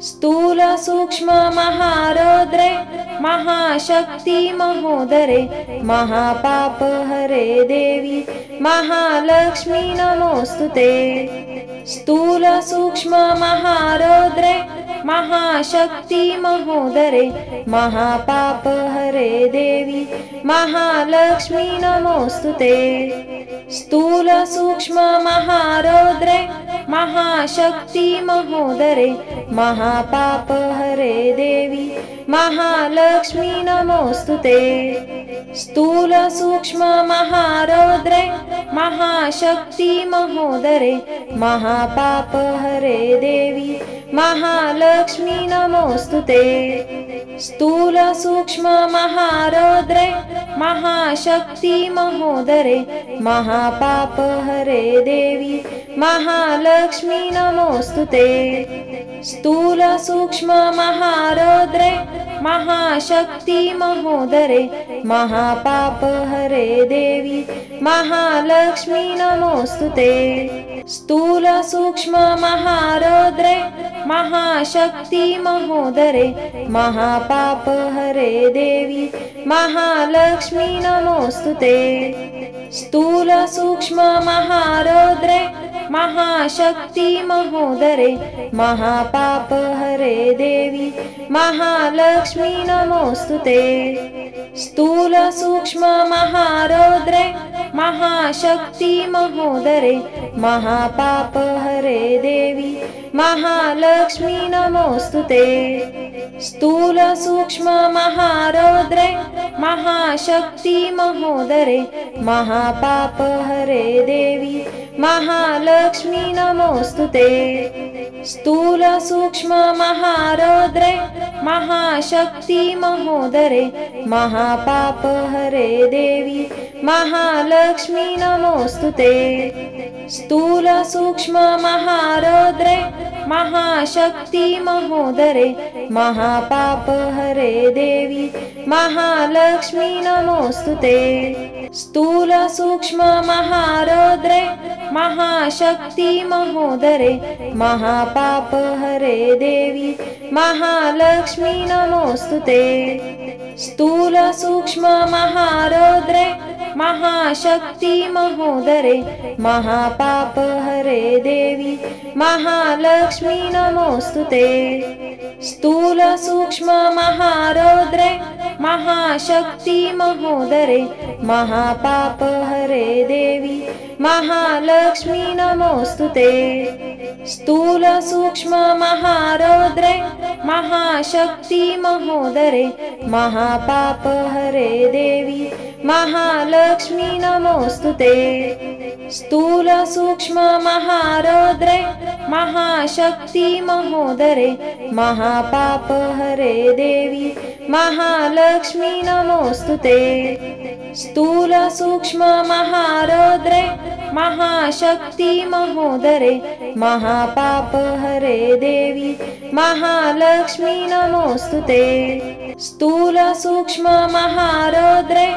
स्थूल सूक्ष्म महारौद्रे महाशक्ति महोदरे महापाप हरे देवी महालक्ष्मी नमोस्तुते। स्थूल सूक्ष्म महारौद्रे महाशक्ति महोदरे महापाप हरे देवी महालक्ष्मी नमोस्तुते। स्थूल सूक्ष्म महारौद्रे महाशक्ति महोदरे महापाप हरे देवी महालक्ष्मी नमोस्तुते। स्थूल सूक्ष्म महारौद्रे महाशक्ति महोदरे महापाप हरे देवी महालक्ष्मी नमोस्तुते। स्थूल सूक्ष्म महारौद्रे महाशक्ति महोदरे महापाप हरे देवी महालक्ष्मी नमोस्तुते। स्थूल सूक्ष्म महारौद्रे महाशक्ति महोदरे महापाप हरे देवी महालक्ष्मी नमोस्तुते। स्थूल सूक्ष्म महारौद्रे महाशक्ति महोदरे महापाप हरे देवी महालक्ष्मी नमोस्तुते। स्थूल सूक्ष्म महारौद्रे महाशक्ति महोदरे महापाप हरे देवी महालक्ष्मी नमोस्तुते। स्थूल सूक्ष्म महारौद्रे महाशक्ति महोदरे महापाप हरे देवी महालक्ष्मी नमोस्तुते। स्थूल सूक्ष्म महारौद्रे महाशक्ति महोदरे महापाप हरे देवी महालक्ष्मी नमोस्तुते। स्थूल सूक्ष्म महारौद्रे महाशक्ति महोदरे महापाप हरे देवी महालक्ष्मी नमोस्तुते। स्थूल सूक्ष्म महारौद्रे महाशक्ति महोदरे महापाप हरे देवी महालक्ष्मी नमोस्तुते। स्थूल सूक्ष्म महारौद्रे महाशक्ति महोदरे महापाप हरे देवी महालक्ष्मी नमोस्तुते। स्थूल सूक्ष्म महारौद्रे महाशक्ति महोदरे महापाप हरे देवी महालक्ष्मी नमोस्तुते। स्थूल सूक्ष्म महारौद्रे महाशक्ति महोदरे महापाप हरे देवी महालक्ष्मी नमोस्तुते। स्थूल सूक्ष्म महारौद्रे महाशक्ति महोदरे महापाप हरे देवी महालक्ष्मी नमोस्तुते। स्थूल सूक्ष्म महारौद्रे महाशक्ति महोदरे महापाप हरे देवी महालक्ष्मी नमोस्तुते। स्थूल सूक्ष्म महारौद्रे महाशक्ति महोदरे महापाप हरे देवी महालक्ष्मी नमोस्तुते। स्थूल सूक्ष्म महारौद्रे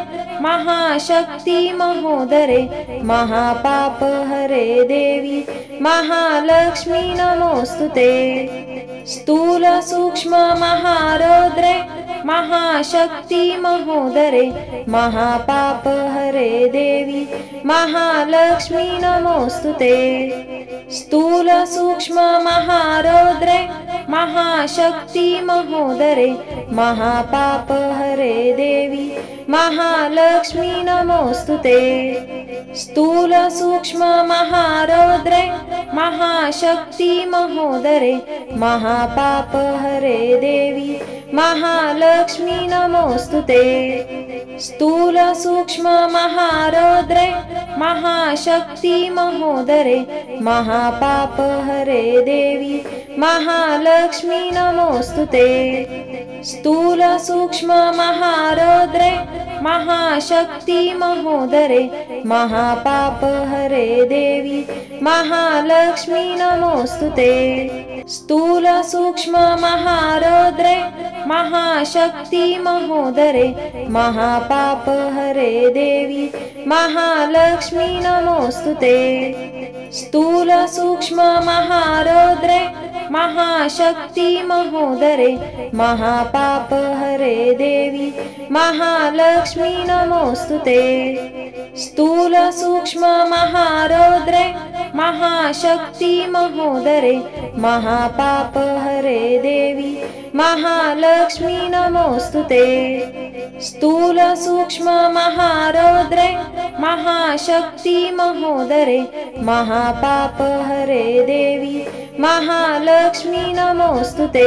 महाशक्ति महोदरे महापाप हरे देवी महालक्ष्मी नमोस्तुते। स्थूल सूक्ष्म महारौद्रे महाशक्ति महोदरे महापाप हरे देवी महालक्ष्मी नमोस्तुते। स्थूल सूक्ष्म महारौद्रे महाशक्ति महोदरे महापाप हरे देवी महालक्ष्मी नमोस्तुते। स्थूल सूक्ष्म महारौद्रे महाशक्ति महोदरे महापाप हरे देवी महालक्ष्मी नमोस्तुते। स्थूल सूक्ष्म महारौद्रे महाशक्ति महोदरे महापाप हरे देवी महालक्ष्मी नमोस्तुते। स्थूल सूक्ष्म महारौद्रे महाशक्ति महोदरे महापाप हरे देवी महालक्ष्मी नमोस्तुते। स्थूल सूक्ष्म महारौद्रे महाशक्ति महोदरे महापाप हरे देवी महालक्ष्मी नमोस्तुते। स्थूल सूक्ष्म महारौद्रे महाशक्ति महोदरे महापापहरे देवी महालक्ष्मी नमोस्तुते। स्थूल सूक्ष्म महारौद्रे महाशक्ति महोदरे महापापहरे देवी महालक्ष्मी नमोस्तुते। स्थूल सूक्ष्म महारौद्रे महाशक्ति महोदरे महापापहरे देवी महालक्ष्मी नमोस्तुते।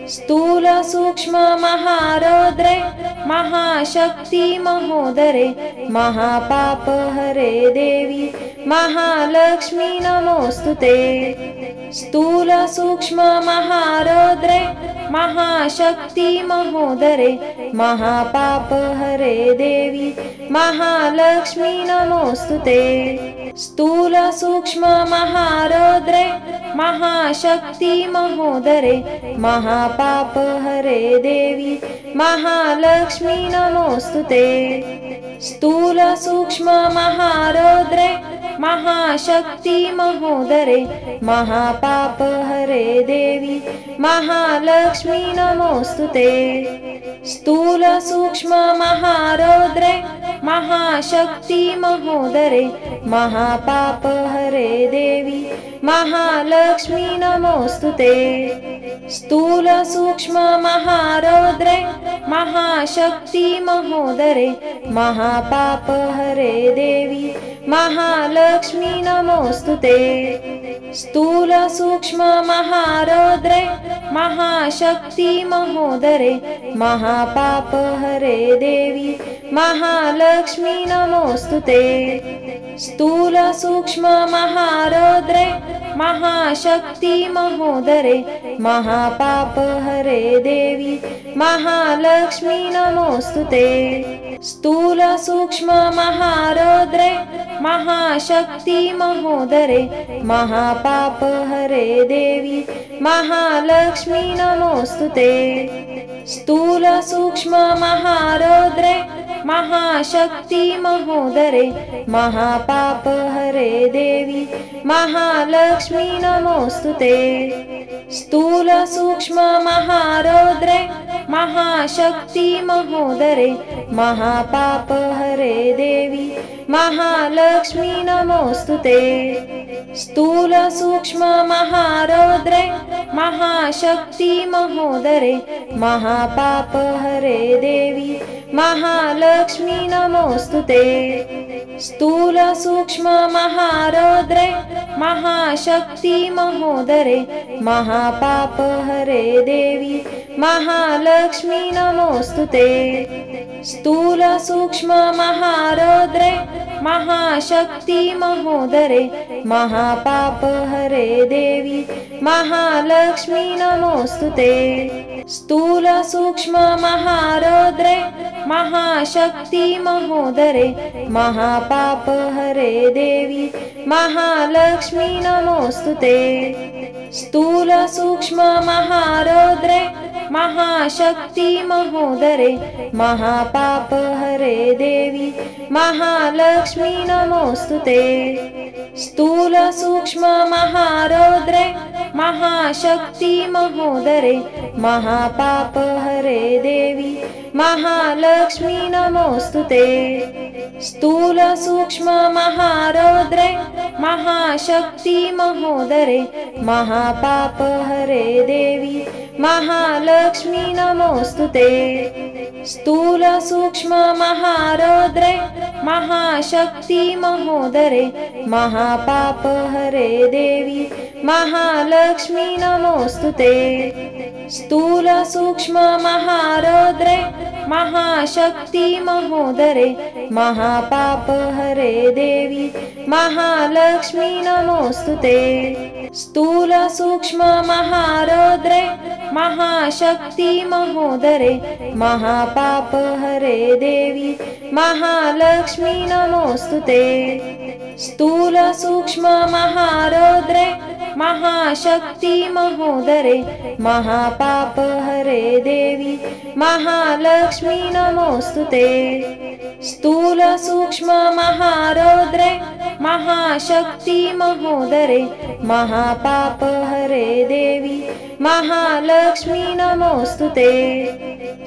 स्थूल सूक्ष्म महारौद्रे महाशक्ति महोदरे महापापहरे देवी महालक्ष्मी नमोस्तुते। स्थूल सूक्ष्म महारौद्रे महाशक्ति महोदरे महापापहरे देवी महालक्ष्मी नमोस्तुते। स्थूल सूक्ष्म महारौद्रे महाशक्ति महोदरे महापापहरे देवी महालक्ष्मी नमोस्तुते। स्थूल सूक्ष्म महारौद्रे महाशक्ति महोदरे महापापहरे देवी महालक्ष्मी नमोस्तुते। स्थूल सूक्ष्म महारौद्रे महाशक्ति महोदरे महापापहरे देवी महालक्ष्मी नमोस्तुते। स्थूल सूक्ष्म महारौद्रे महाशक्ति महोदरे महापापहरे देवी महालक्ष्मी नमोस्तुते। स्थूल सूक्ष्म महारौद्रे महाशक्ति महोदरे महापापहरे देवी महालक्ष्मी नमोस्तुते। स्थूल सूक्ष्म महारौद्रे महाशक्ति महोदरे महापापहरे देवी महालक्ष्मी नमोस्तुते। स्थूल सूक्ष्म महारौद्रे महाशक्ति महोदरे महापापहरे देवी महालक्ष्मी नमोस्तुते। स्थूल सूक्ष्म महारौद्रे महाशक्ति महोदरे महापापहरे देवी महालक्ष्मी नमोस्तुते। स्थूल सूक्ष्म महारौद्रे महाशक्ति महोदरे महापापहरे देवी महालक्ष्मी नमोस्तुते। स्थूल सूक्ष्म महारौद्रे महाशक्ति महोदरे महापापहरे देवी महालक्ष्मी नमोस्तुते। स्थूल सूक्ष्म महारौद्रे महाशक्ति महोदरे महापापहरे देवी महालक्ष्मी नमोस्तुते। स्थूल सूक्ष्म महारौद्रे महाशक्ति महोदरे महापापहरे देवी महालक्ष्मी नमोस्तुते। स्थूल सूक्ष्म महारौद्रे महाशक्ति महोदरे महापापहरे देवी महालक्ष्मी नमोस्तुते। स्थूल सूक्ष्म महारौद्रे महाशक्ति महोदरे महापापहरे देवी महालक्ष्मी नमोस्तुते। स्थूल सूक्ष्म महारौद्रे महाशक्ति महोदरे महापापहरे देवी महालक्ष्मी नमोस्तुते। स्थूल सूक्ष्म महारौद्रे महाशक्ति महोदरे महापापहरे देवी महालक्ष्मी नमोस्तुते। स्थूल सूक्ष्म महारौद्रे महाशक्ति महोदरे महापापहरे देवी महालक्ष्मी नमोस्तुते। स्थूल सूक्ष्म महारौद्रे महाशक्ति महोदरे महापापहरे देवी महालक्ष्मी नमोस्तुते। स्थूल सूक्ष्म महारौद्रे महाशक्ति महोदरे महापापहरे देवी महालक्ष्मी नमोस्तुते। स्थूल सूक्ष्म महारौद्रे महाशक्ति महोदरे महापापहरे देवी महालक्ष्मी नमोस्तुते। स्थूल सूक्ष्म महारौद्रे महाशक्ति महोदरे महापापहरे देवी महालक्ष्मी नमोस्तुते।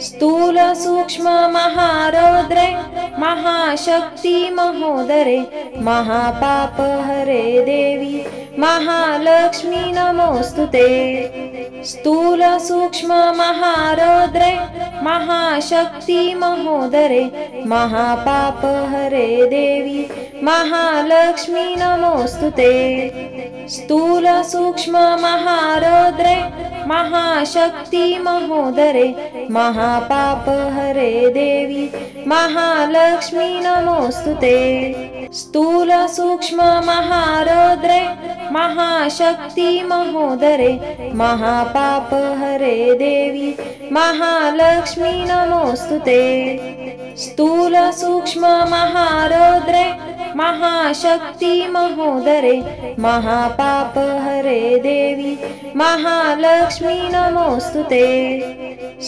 स्थूल सूक्ष्म महारौद्रे महाशक्ति महोदरे महापापहरे देवी महालक्ष्मी नमोस्तुते। स्थूल सूक्ष्म महारौद्रे महाशक्ति महोदरे महापापहरे देवी महालक्ष्मी नमोस्तुते। स्थूल सूक्ष्म महारौद्रे महाशक्ति महोदरे महापापहरे देवी महालक्ष्मी नमोस्तुते। स्थूल सूक्ष्म महारौद्रे महाशक्ति महोदरे महापापहरे देवी महालक्ष्मी नमोस्तुते। स्थूल सूक्ष्म महारौद्रे महाशक्ति महोदरे महापापहरे देवी महालक्ष्मी नमोस्तुते।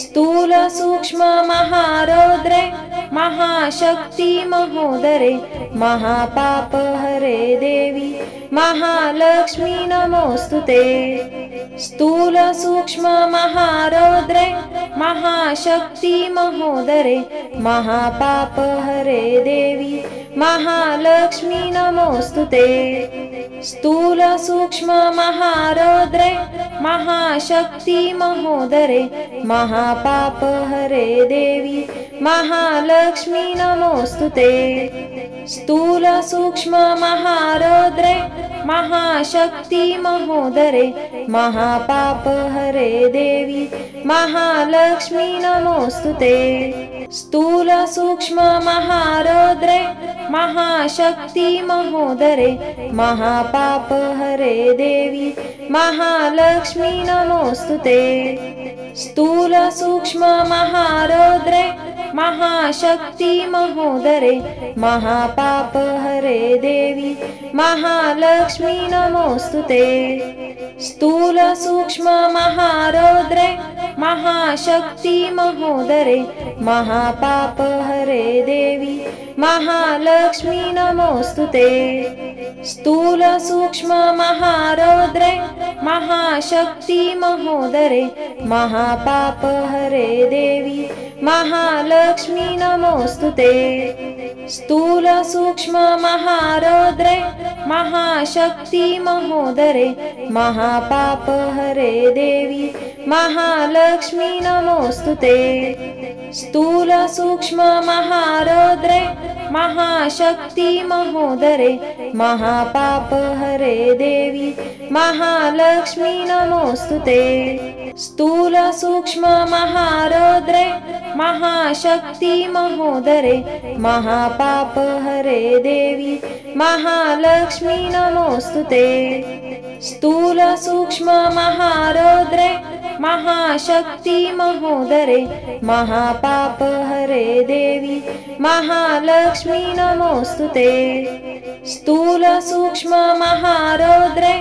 स्थूल सूक्ष्म महारौद्रे महाशक्ति महोदरे महापापहरे देवी महालक्ष्मी नमोस्तुते। स्थूल सूक्ष्म महारौद्रे महाशक्ति महोदरे महापापहरे देवी महालक्ष्मी नमोस्तुते। स्थूल सूक्ष्म महारौद्रे महाशक्ति महोदरे महापापहरे देवी महालक्ष्मी नमोस्तुते। स्थूल सूक्ष्म महारौद्रे महाशक्ति महोदरे महापापहरे देवी महालक्ष्मी नमोस्तुते। स्थूल सूक्ष्म महारौद्रे महाशक्ति महोदरे महापापहरे देवी महालक्ष्मी नमोस्तुते। स्थूल सूक्ष्म महारौद्रे महाशक्ति महोदरे महापापहरे देवी महालक्ष्मी नमोस्तुते। स्थूल सूक्ष्म महारौद्रे महाशक्ति महोदरे महापापहरे देवी महालक्ष्मी नमोस्तुते। स्थूल सूक्ष्म महारौद्रे महाशक्ति महोदरे महापापहरे देवी महालक्ष्मी नमोस्तुते। स्थूल सूक्ष्म महारौद्रे महाशक्ति महोदरे महापापहरे देवी महालक्ष्मी नमोस्तुते। स्थूल सूक्ष्म महारौद्रे महाशक्ति महोदरे महापापहरे देवी महालक्ष्मी नमोस्तुते। स्थूल सूक्ष्म महारौद्रे महाशक्ति महोदरे महापापहरे देवी महालक्ष्मी नमोस्तुते। स्थूल सूक्ष्म महारौद्रे महाशक्ति महोदरे महापापहरे देवी महालक्ष्मी नमोस्तुते। स्थूल सूक्ष्म महारौद्रे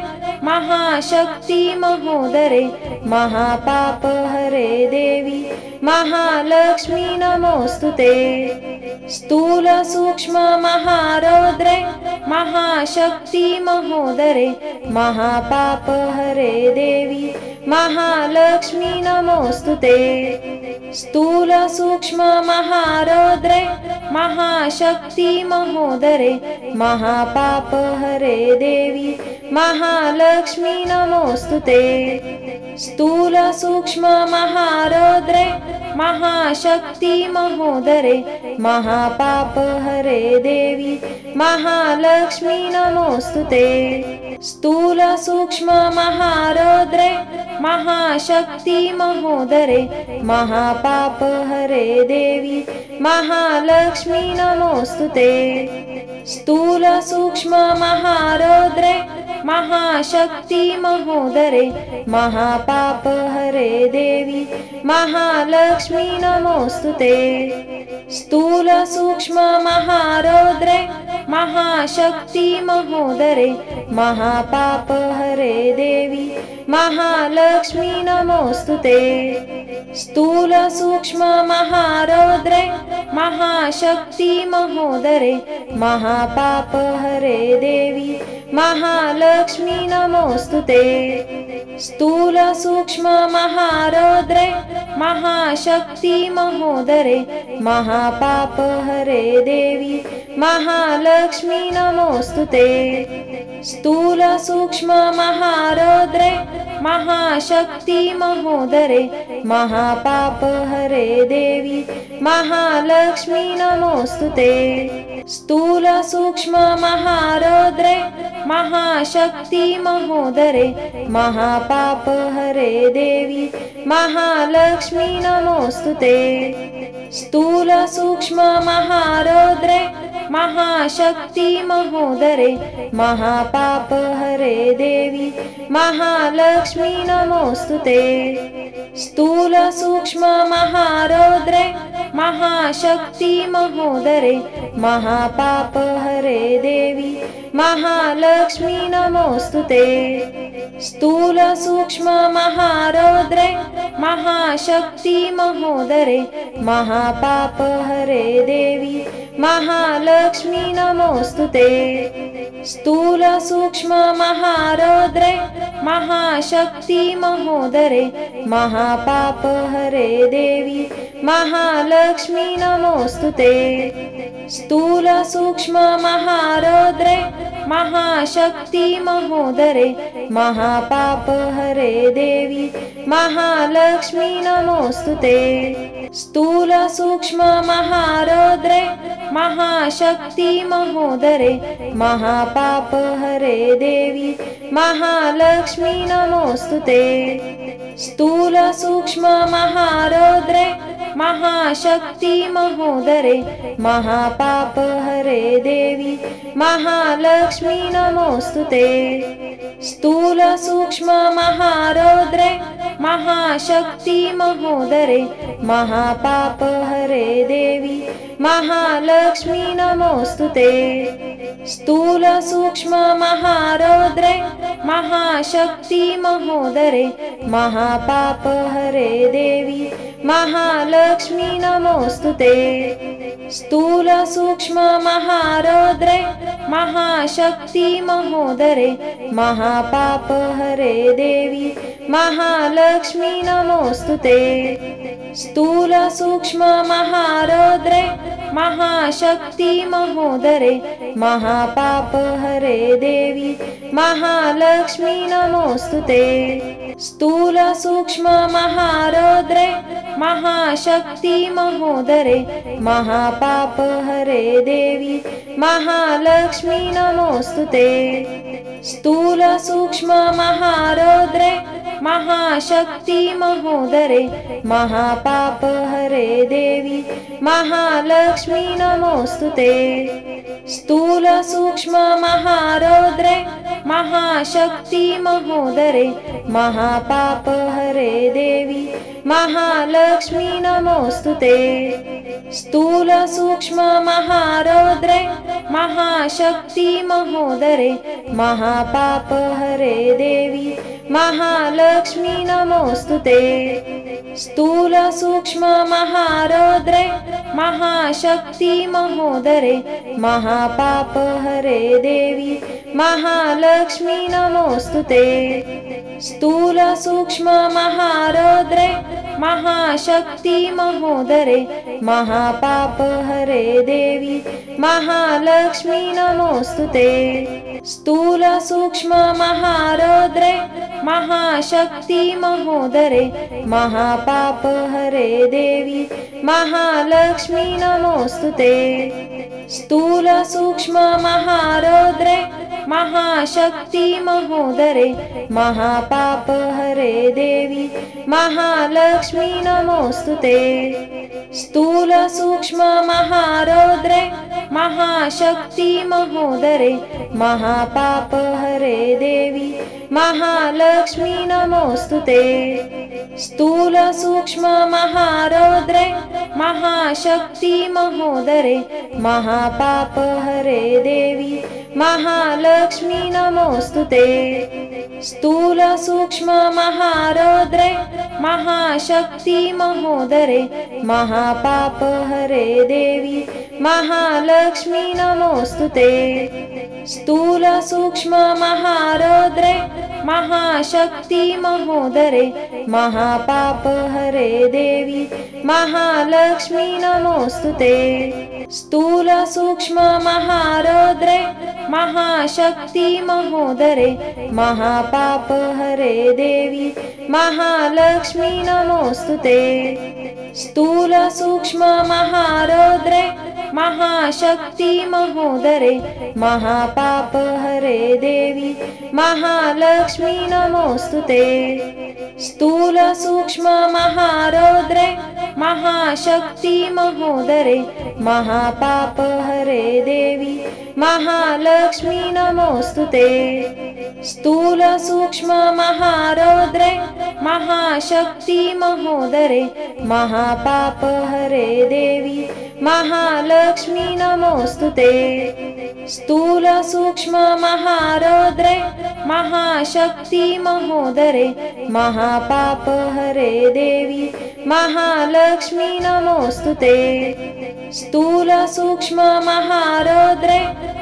महाशक्ति महोदरे महापापहरे देवी महालक्ष्मी नमोस्तुते। स्थूल सूक्ष्म महारौद्रे महाशक्ति महोदरे महापापहरे देवी महालक्ष्मी नमोस्तुते। स्थूल सूक्ष्म महारौद्रे महाशक्ति महोदरे महापापहरे देवी महालक्ष्मी नमोस्तुते। स्थूल सूक्ष्म महारौद्रे महाशक्ति महोदरे महापापहरे देवी महालक्ष्मी नमोस्तुते। स्थूल सूक्ष्म महारौद्रे महाशक्ति महोदरे महापापहरे देवी महालक्ष्मी नमोस्तुते। स्थूल सूक्ष्म महारौद्रे महाशक्ति महोदरे महापापहरे देवी महालक्ष्मी नमोस्तुते। स्थूल सूक्ष्म महारौद्रे महाशक्ति महोदरे महापापहरे देवी महालक्ष्मी नमोस्तुते। स्थूलसूक्ष्म महारौद्रे महाशक्ति महोदरे महापापहरे देवी महालक्ष्मी नमोस्तुते। स्थूलसूक्ष्म महारौद्रे महाशक्ति महोदरे महापापहरे देवी महालक्ष्मी नमोस्तुते। स्थूलसूक्ष्म महारौद्रे महाशक्ति महोदरे महापापहरे देवी महालक्ष्मी नमोस्तुते। स्थूलसूक्ष्म महारौद्रे महाशक्ति महोदरे महापापहरे देवी महालक्ष्मी नमोस्तुते। स्थूलसूक्ष्म महारौद्रे महाशक्ति महोदरे महापापहरे देवी महालक्ष्मी नमोस्तुते। स्थूलसूक्ष्म महारौद्रे महाशक्ति महोदरे महापापहरे देवी महालक्ष्मी नमोस्तुते। स्थूलसूक्ष्म महारौद्रे महाशक्ति महोदरे महापापहरे देवी महालक्ष्मी नमोस्तुते। स्थूलसूक्ष्म महारौद्रे महाशक्ति महोदरे महापापहरे देवी महालक्ष्मी नमोस्तुते। स्थूलसूक्ष्म महारौद्रे महाशक्ति महोदरे महापापहरे देवी महालक्ष्मी नमोस्तुते। स्थूलसूक्ष्म महारौद्रे महाशक्ति महोदरे महापापहरे देवी महालक्ष्मी नमोस्तुते। स्थूलसूक्ष्म महारौद्रे महाशक्ति महोदरे महापापहरे देवी महालक्ष्मी नमोस्तुते। स्थूलसूक्ष्म महारौद्रे महाशक्ति महोदरे महापापहरे देवी महालक्ष्मी नमोस्तुते। स्थूलसूक्ष्म महारौद्रे महाशक्ति महोदरे महापापहरे देवी महालक्ष्मी नमोस्तुते। स्थूलसूक्ष्म महारौद्रे महाशक्ति महोदरे महापापहरे देवी महालक्ष्मी नमोस्तुते। स्थूलसूक्ष्म महारौद्रे महाशक्ति महोदरे महापापहरे देवी महालक्ष्मी नमोस्तुते। स्थूलसूक्ष्म महारौद्रे महाशक्ति महोदरे महापापहरे देवी महालक्ष्मी नमोस्तुते। स्थूलसूक्ष्म महारौद्रे महाशक्ति महोदरे महापापहरे देवी महालक्ष्मी नमोस्तुते। स्थूलसूक्ष्म महारौद्रे महाशक्ति महोदरे महापापहरे देवी महालक्ष्मी नमोस्तुते। स्थूलसूक्ष्म महारौद्रे महाशक्ति महोदरे महापापहरे देवी महालक्ष्मी नमोस्तुते। स्थूलसूक्ष्म महारौद्रे महाशक्ति महोदरे महापापहरे देवी महालक्ष्मी नमोस्तुते। स्थूलसूक्ष्म महारौद्रे महाशक्ति महोदरे महापापहरे देवी महालक्ष्मी नमोस्तुते। स्थूलसूक्ष्म महारौद्रे महाशक्ति महोदरे महापापहरे देवी महालक्ष्मी नमोस्तुते। स्थूलसूक्ष्म महारौद्रे महाशक्ति महोदरे महापापहरे देवी महालक्ष्मी नमोस्तुते। स्थूलसूक्ष्म महारौद्रे महाशक्ति महोदरे महापापहरे देवी महालक्ष्मी नमोस्तुते। स्थूलसूक्ष्म महारौद्रे महाशक्ति महोदरे महापापहरे देवी महालक्ष्मी नमोस्तुते। स्थूल सूक्ष्म महारौद्रे महाशक्ति महोदरे महापाप हरे देवी महालक्ष्मी नमोस्तुते। स्थूल सूक्ष्म महारौद्रे महाशक्ति महोदरे महापाप हरे देवी महालक्ष्मी नमोस्तुते। स्थूल सूक्ष्म महारौद्रे महाशक्ति महोदरे महापाप हरे देवी महालक्ष्मी नमोस्तुते। स्थूल सूक्ष्म महारौद्रे महाशक्ति महोदरे महापाप हरे देवी महालक्ष्मी नमोस्तुते। स्थूल सूक्ष्म महारौद्रे महाशक्ति महोदरे महापाप हरे देवी महालक्ष्मी नमोस्तुते। स्थूल सूक्ष्म महारौद्रे महाशक्ति महोदरे महापाप हरे देवी महालक्ष्मी नमोस्तुते। स्थूल सूक्ष्म महारौद्रे महाशक्ति महोदरे महापाप हरे देवी महालक्ष्मी नमोस्तुते। स्थूल सूक्ष्म महारौद्रे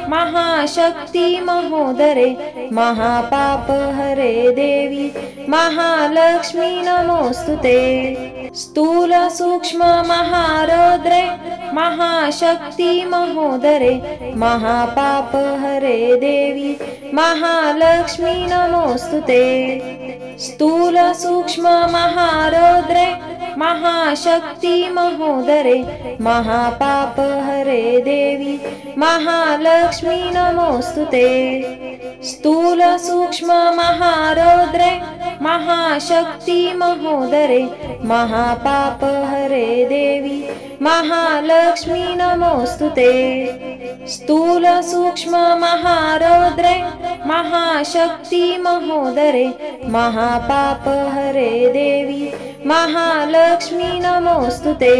महाशक्ति महोदरे महापाप हरे देवी महालक्ष्मी नमोस्तुते। स्थूल सूक्ष्म महारौद्रे महाशक्ति महोदरे महापाप हरे देवी महालक्ष्मी नमोस्तुते। स्थूल सूक्ष्म महारौद्रे महाशक्ति महोदरे महापाप हरे देवी महालक्ष्मी नमोस्तुते। स्थूल सूक्ष्म महारौद्रे महाशक्ति महोदरे महापाप हरे देवी महालक्ष्मी नमोस्तुते। स्थूल सूक्ष्म महारौद्रे महाशक्ति महोदरे महापाप हरे देवी महालक्ष्मी नमोस्तुते।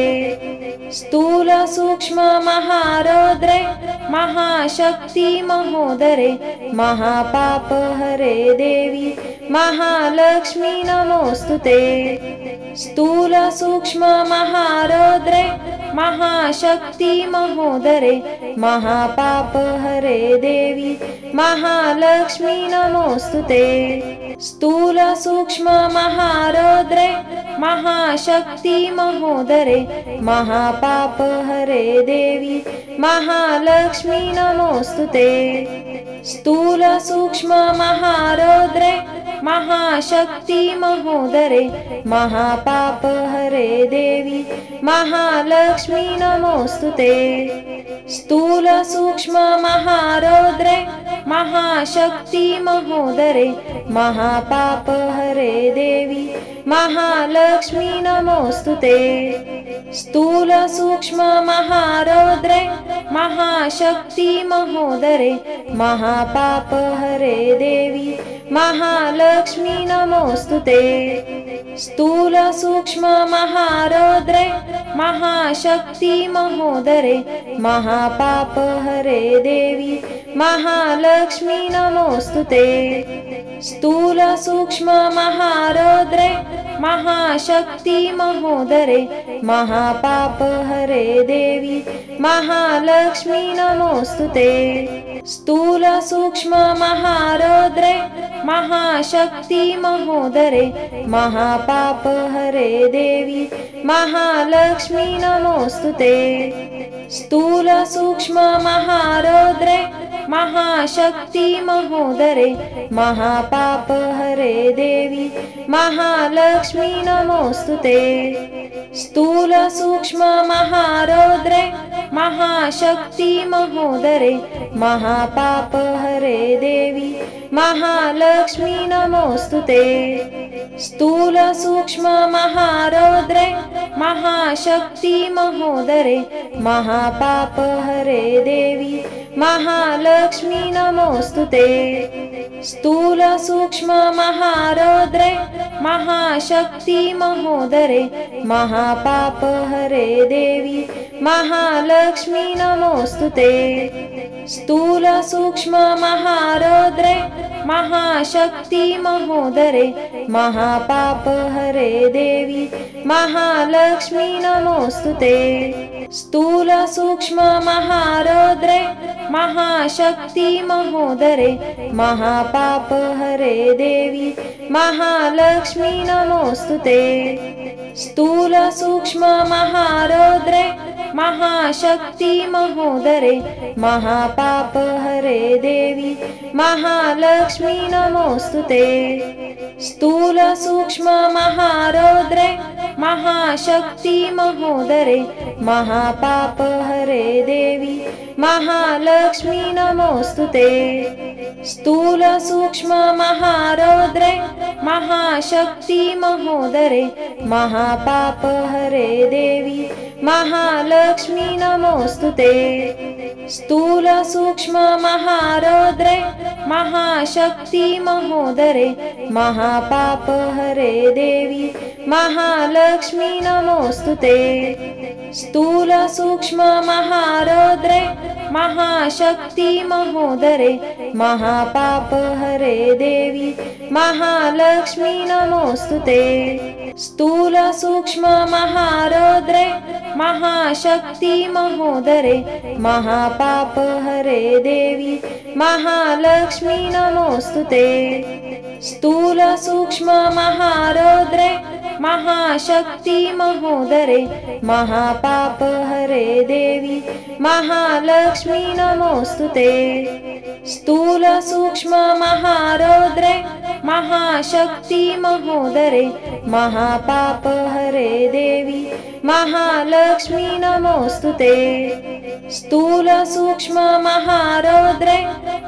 स्थूल सूक्ष्म महारौद्रे महाशक्ति महोदरे महापाप हरे देवी महालक्ष्मी नमोस्तुते। स्थूल सूक्ष्म महारौद्रे महाशक्ति महोदरे महापाप हरे देवी महालक्ष्मी नमोस्तुते। स्थूल सूक्ष्म महारौद्रे महाशक्ति महोदरे महापाप हरे देवी महालक्ष्मी नमोस्तुते। स्थूल सूक्ष्म महारौद्रे महाशक्ति महोदरे महापाप हरे देवी महालक्ष्मी नमोस्तुते। स्थूल सूक्ष्म महारौद्रे महाशक्ति महोदरे महापाप हरे देवी महालक्ष्मी नमोस्तुते। स्थूल सूक्ष्म महारौद्रे महाशक्ति महोदरे महापाप हरे देवी महालक्ष्मी नमोस्तुते। स्थूल सूक्ष्म महारौद्रे महाशक्ति महोदरे महापाप हरे देवी महालक्ष्मी नमोस्तुते। स्थूल सूक्ष्म महारौद्रे महाशक्ति महोदरे महापाप हरे देवी महालक्ष्मी नमोस्तुते। स्थूल सूक्ष्म महारौद्रे महाशक्ति महोदरे महापाप हरे देवी महालक्ष्मी नमोस्तुते। स्थूल सूक्ष्म महारौद्रे महाशक्ति महोदरे महापाप हरे देवी महालक्ष्मी नमोस्तुते। स्थूल सूक्ष्म महारौद्रे महाशक्ति महोदरे महापाप हरे देवी महालक्ष्मी नमोस्तुते। स्थूल सूक्ष्म महारौद्रे महाशक्ति महोदरे महापाप हरे देवी महालक्ष्मी नमोस्तुते। स्थूल सूक्ष्म महारौद्रे महाशक्ति महोदरे महापाप हरे देवी महालक्ष्मी नमोस्तुते। स्थूल सूक्ष्म महारौद्रे महाशक्ति महोदरे महापाप हरे देवी महालक्ष्मी नमोस्तुते। स्थूल सूक्ष्म महारौद्रे महाशक्ति महोदरे महापाप हरे देवी महालक्ष्मी नमोस्तुते। स्थूल सूक्ष्म महारौद्रे महाशक्ति महोदरे महापाप हरे देवी महालक्ष्मी नमोस्तुते। स्थूल सूक्ष्म महारौद्रे महाशक्ति महोदरे महापाप हरे देवी महालक्ष्मी नमोस्तुते। स्थूल सूक्ष्म महारौद्रे महाशक्ति महोदरे महापाप हरे देवी महालक्ष्मी नमोस्तुते। स्थूल सूक्ष्म महारौद्रे महाशक्ति महोदरे महापाप हरे देवी महालक्ष्मी नमोस्तुते। स्थूल सूक्ष्म महारौद्रे महाशक्ति महोदरे महापाप हरे देवी महालक्ष्मी नमोस्तुते। स्थूल सूक्ष्म महारौद्रे महाशक्ति महोदरे महापाप हरे देवी महालक्ष्मी नमोस्तुते। स्थूल सूक्ष्म महारौद्रे महाशक्ति महोदरे महापाप हरे देवी महालक्ष्मी नमोस्तुते। स्थूल सूक्ष्म महारौद्रे महाशक्ति महोदरे महापाप हरे देवी महालक्ष्मी नमोस्तुते। स्थूल सूक्ष्म महारौद्रे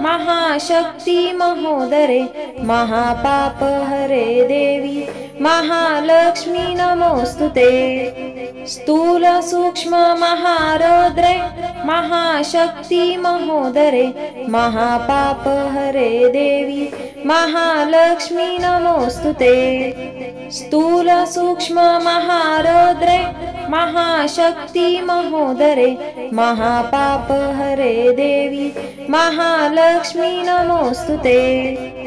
महाशक्ति महोदरे महापाप हरे देवी महालक्ष्मी नमोस्तुते। स्थूल सूक्ष्म महारौद्रे महाशक्ति महोदरे महापाप हरे देवी महालक्ष्मी नमोस्तुते। स्थूल सूक्ष्म महारौद्रे महाशक्ति महोदरे महापाप हरे देवी महालक्ष्मी नमोस्तुते।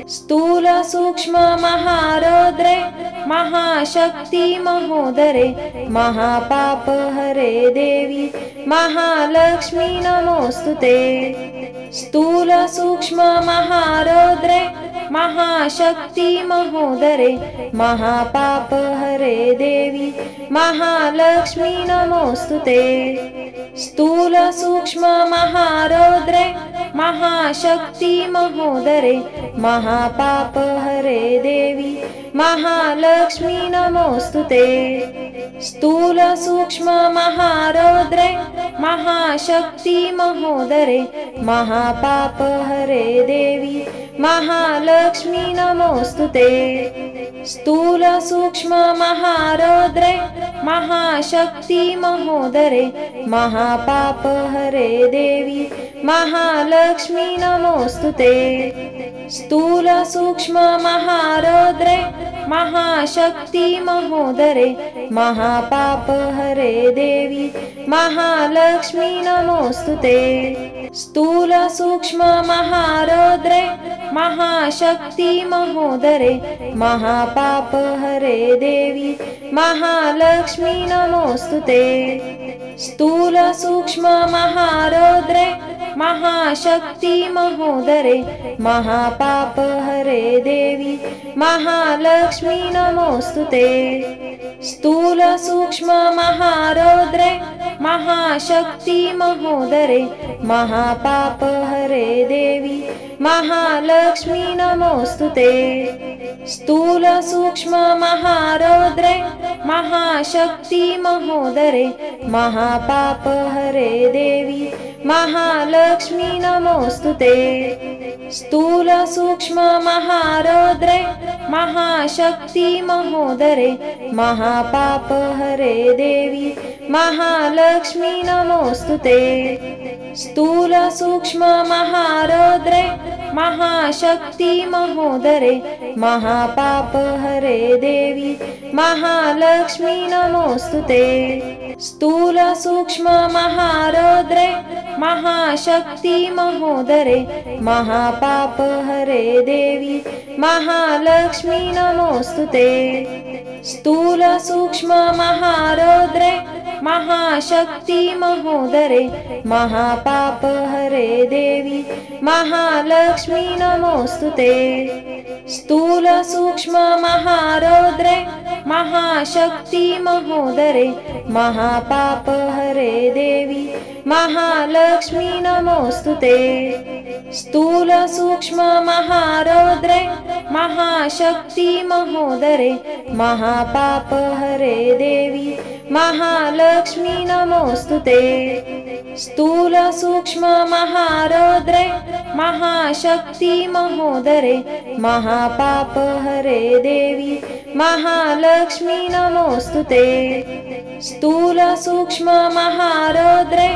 स्थूल सूक्ष्म महारौद्रे महाशक्ति महोदरे महापाप हरे देवी महालक्ष्मी नमोस्तुते। स्थूल सूक्ष्म महारौद्रे महाशक्ति महोदरे महापाप हरे देवी महालक्ष्मी नमोस्तुते। स्थूल सूक्ष्म महारौद्रे महाशक्ति महोदरे महापाप हरे देवी महालक्ष्मी नमोस्तुते। स्थूल सूक्ष्म महारौद्रे महाशक्ति महोदरे महापाप हरे देवी महालक्ष्मी नमोस्तुते। स्थूल सूक्ष्म महारौद्रे महाशक्ति महोदरे महापाप हरे देवी महालक्ष्मी नमोस्तुते। स्थूल सूक्ष्म महारौद्रे महाशक्ति महोदरे महापाप हरे देवी महालक्ष्मी नमोस्तुते। स्थूल सूक्ष्म महारौद्रे महाशक्ति महोदरे महापाप हरे देवी महालक्ष्मी नमोस्तुते। स्थूल सूक्ष्म महारौद्रे महाशक्ति महोदरे महापाप हरे देवी महालक्ष्मी नमोस्तुते। स्थूल सूक्ष्म महारौद्रे महाशक्ति महोदरे महापाप हरे देवी महालक्ष्मी नमोस्तुते। स्थूल सूक्ष्म महारौद्रे महाशक्ति महोदरे महापाप हरे देवी महालक्ष्मी नमोस्तुते। स्थूल सूक्ष्म महारौद्रे महाशक्ति महोदरे महापाप हरे देवी महालक्ष्मी नमोस्तुते। स्थूल सूक्ष्म महारौद्रे महाशक्ति महोदरे महापाप हरे देवी महालक्ष्मी नमोस्तुते। स्थूल सूक्ष्म महारौद्रे महाशक्ति महोदरे महापाप हरे देवी महालक्ष्मी नमोस्तुते। स्थूल सूक्ष्म महारौद्रे महाशक्ति महोदरे महापाप हरे देवी महालक्ष्मी नमोस्तुते। स्थूल सूक्ष्म महारौद्रे महाशक्ति महोदरे महापाप हरे देवी महालक्ष्मी नमोस्तुते। स्थूल सूक्ष्म महारौद्रे महाशक्ति महोदरे महापाप हरे देवी महालक्ष्मी नमोस्तुते। स्थूल सूक्ष्म महारौद्रे महाशक्ति महोदरे महापाप हरे देवी महालक्ष्मी नमोस्तुते। स्थूल सूक्ष्म महारौद्रे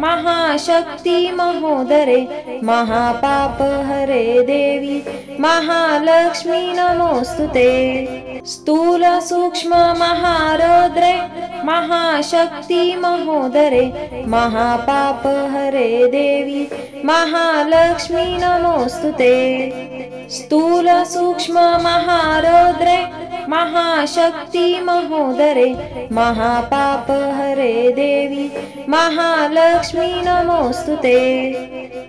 महाशक्ति महोदरे महापाप हरे देवी महालक्ष्मी नमोस्तुते। स्थूल सूक्ष्म महारौद्रे महाशक्ति महोदरे महापाप हरे देवी महालक्ष्मी नमोस्तुते। स्थूल सूक्ष्म महारौद्रे महाशक्ति महोदरे महापाप हरे देवी महालक्ष्मी नमोस्तुते।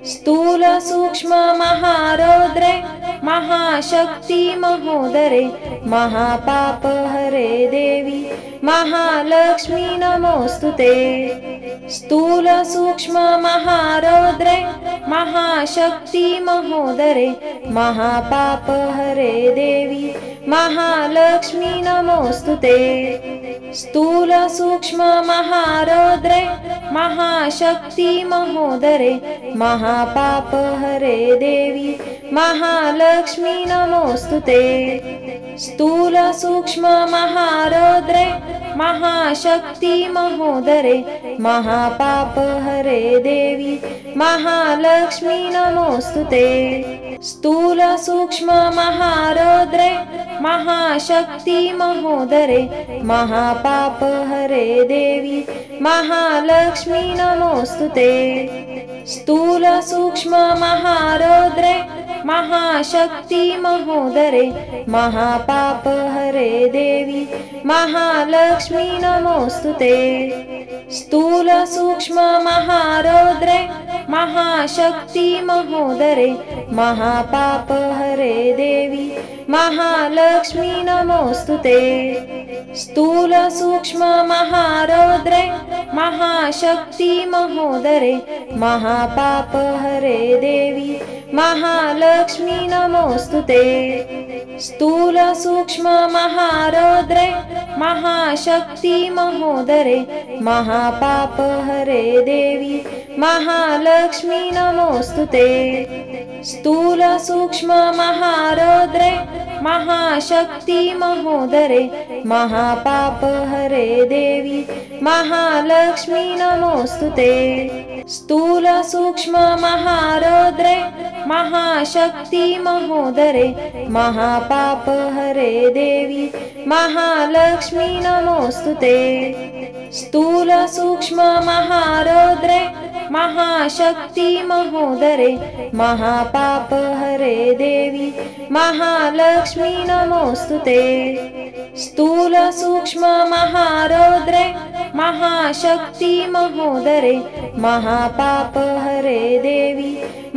स्थूल सूक्ष्म महारौद्रे महाशक्ति महोदरे महापाप हरे देवी महालक्ष्मी नमोस्तुते। स्थूल सूक्ष्म महारौद्रे महाशक्ति महोदरे महापाप हरे देवी महालक्ष्मी नमोस्तुते। स्थूल सूक्ष्म महारौद्रे महाशक्ति महोदरे महापाप हरे देवी महालक्ष्मी नमोस्तुते। स्थूल सूक्ष्म महारौद्रे महाशक्ति महोदरे महापाप हरे देवी महालक्ष्मी नमोस्तुते। स्थूल सूक्ष्म महारौद्रे महाशक्ति महोदरे महापाप हरे देवी महालक्ष्मी नमोस्तुते। स्थूल सूक्ष्म महारौद्रे महाशक्ति महोदरे महापाप हरे देवी महालक्ष्मी नमोस्तुते। स्थूल सूक्ष्म महारौद्रे महाशक्ति महोदरे महापाप हरे देवी महालक्ष्मी नमोस्तुते। स्थूल सूक्ष्म महारौद्रे महाशक्ति महोदरे महापाप हरे देवी महालक्ष्मी नमोस्तुते। स्थूल सूक्ष्म महारौद्रे महाशक्ति महोदरे महापाप हरे देवी महालक्ष्मी नमोस्तुते। स्थूल सूक्ष्म महारौद्रे महाशक्ति महोदरे महापाप हरे देवी महालक्ष्मी नमोस्तुते। स्थूल सूक्ष्म महारौद्रे महाशक्ति महोदरे महापाप हरे देवी महालक्ष्मी नमोस्तुते। स्थूल सूक्ष्म महारौद्रे महाशक्ति महोदरे महापाप हरे देवी महालक्ष्मी नमोस्तुते। स्थूल सूक्ष्म महारौद्रे महाशक्ति महोदरे महापाप हरे देवी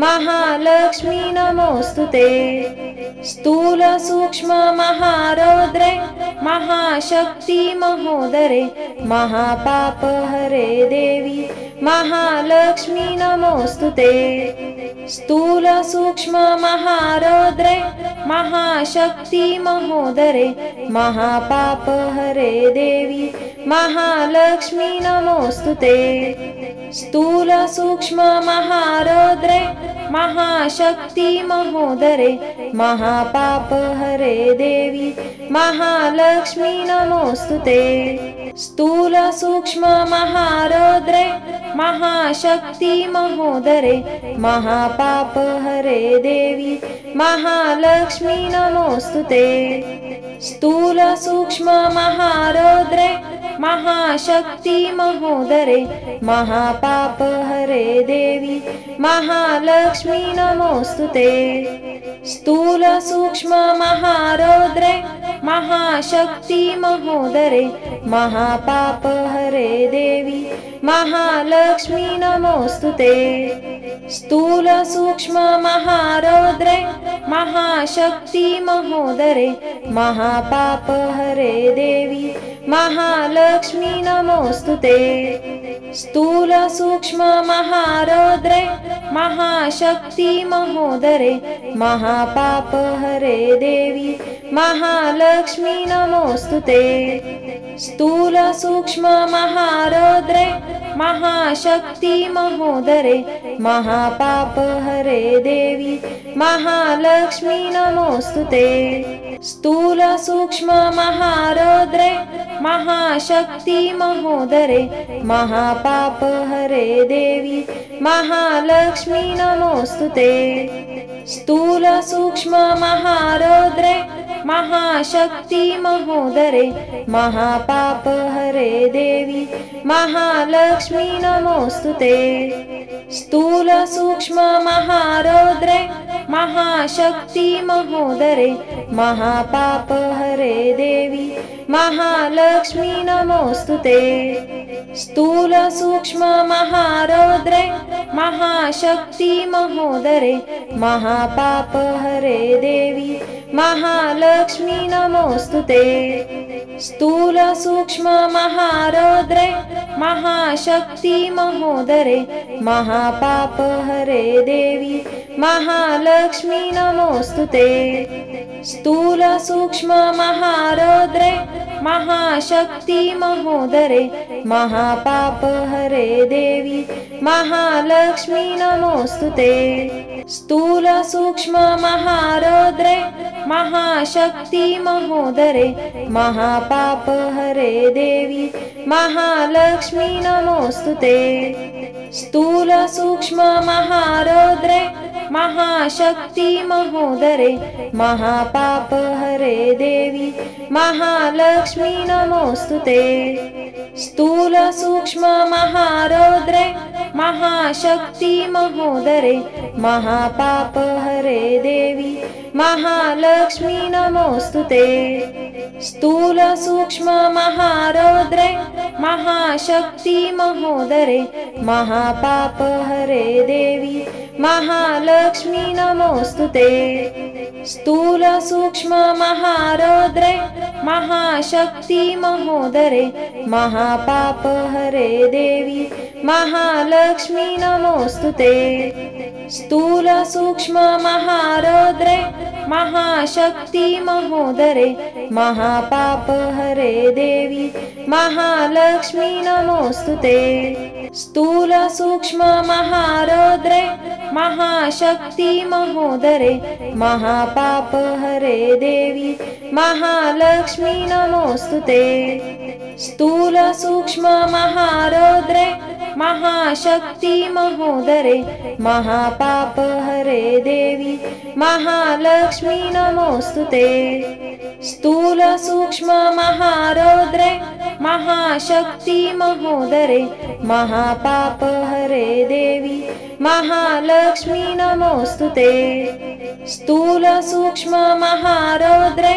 महालक्ष्मी नमोस्तुते। स्थूल सूक्ष्म महारौद्रे महाशक्ति महोदरे महापाप हरे देवी महालक्ष्मी नमोस्तुते। स्थूल सूक्ष्म महारौद्रे महाशक्ति महोदरे महापाप हरे देवी महालक्ष्मी नमोस्तुते। स्थूल सूक्ष्म महारौद्रे महाशक्ति महोदरे महापाप हरे देवी महालक्ष्मी नमोस्तुते। स्थूल सूक्ष्म महारौद्रे महाशक्ति महोदरे महापाप हरे देवी महालक्ष्मी नमोस्तुते। स्थूल सूक्ष्म महारौद्रे महाशक्ति महोदरे महापापहरे देवी महालक्ष्मी नमोस्तुते। स्थूल सूक्ष्म महारौद्रे महाशक्ति महोदरे महापापहरे देवी महालक्ष्मी नमोस्तुते। स्थूल सूक्ष्म महारौद्रे महाशक्ति महोदरे महापापहरे देवी महालक्ष्मी नमोस्तुते। स्थूल सूक्ष्म महारौद्रे महाशक्ति महोदरे महापापहरे देवी महालक्ष्मी नमोस्तुते। स्थूल सूक्ष्म महारौद्रे महाशक्ति महोदरे महापापहरे देवी महालक्ष्मी नमोस्तुते। स्थूल सूक्ष्म महारौद्रे महाशक्ति महोदरे महापापहरे देवी महालक्ष्मी नमोस्तुते। स्थूल सूक्ष्म महारौद्रे महाशक्ति महोदरे महापापहरे देवी महालक्ष्मी नमोस्तुते। स्थूल सूक्ष्म महारौद्रे महाशक्ति महोदरे महापापहरे देवी महालक्ष्मी नमोस्तुते। स्थूल सूक्ष्म महारौद्रे महाशक्ति महोदरे महापापहरे देवी महालक्ष्मी नमोस्तुते। स्थूल सूक्ष्म महारौद्रे महाशक्ति महोदरे महापापहरे देवी महालक्ष्मी नमोस्तुते। स्थूल सूक्ष्म महारौद्रे महाशक्ति महोदरे महापापहरे देवी महालक्ष्मी नमोस्तुते। स्थूल सूक्ष्म महारौद्रे महाशक्ति महोदरे महापापहरे देवी महालक्ष्मी नमोस्तुते। स्थूल सूक्ष्म महारौद्रे महाशक्ति महोदरे महापापहरे देवी महालक्ष्मी नमोस्तुते। स्थूल सूक्ष्म महारौद्रे महाशक्ति महोदरे महापापहरे देवी महालक्ष्मी नमोस्तुते। स्थूल सूक्ष्म महारौद्रे महाशक्ति महोदरे महापापहरे देवी महालक्ष्मी नमोस्तुते। स्थूल सूक्ष्म महारौद्रे महाशक्ति महोदरे महापापहरे देवी महालक्ष्मी नमोस्तुते। स्थूल सूक्ष्म महारौद्रे महाशक्ति महोदरे महापापहरे देवी महालक्ष्मी नमोस्तुते। स्थूल सूक्ष्म महारौद्रे महाशक्ति महोदरे महापापहरे देवी महालक्ष्मी नमोस्तुते। स्थूल सूक्ष्म महारौद्रे महाशक्ति महोदरे महापापहरे देवी महालक्ष्मी नमोस्तुते। स्थूल सूक्ष्म महारौद्रे महाशक्ति महोदरे महापापहरे देवी महालक्ष्मी नमोस्तुते। स्थूल सूक्ष्म महारौद्रे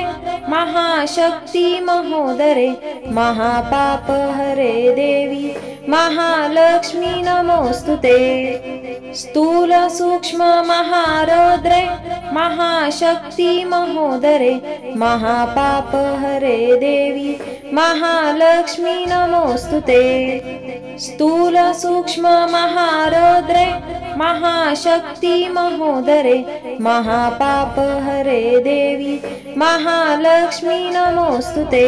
महाशक्ति महोदरे महापापहरे देवी महालक्ष्मी नमोस्तुते। स्थूल सूक्ष्म महारौद्रे महाशक्ति महोदरे महापापहरे देवी महालक्ष्मी नमोस्तुते। स्थूल सूक्ष्म महारौद्रे महाशक्ति महोदरे महापापहरे देवी महालक्ष्मी नमोस्तुते।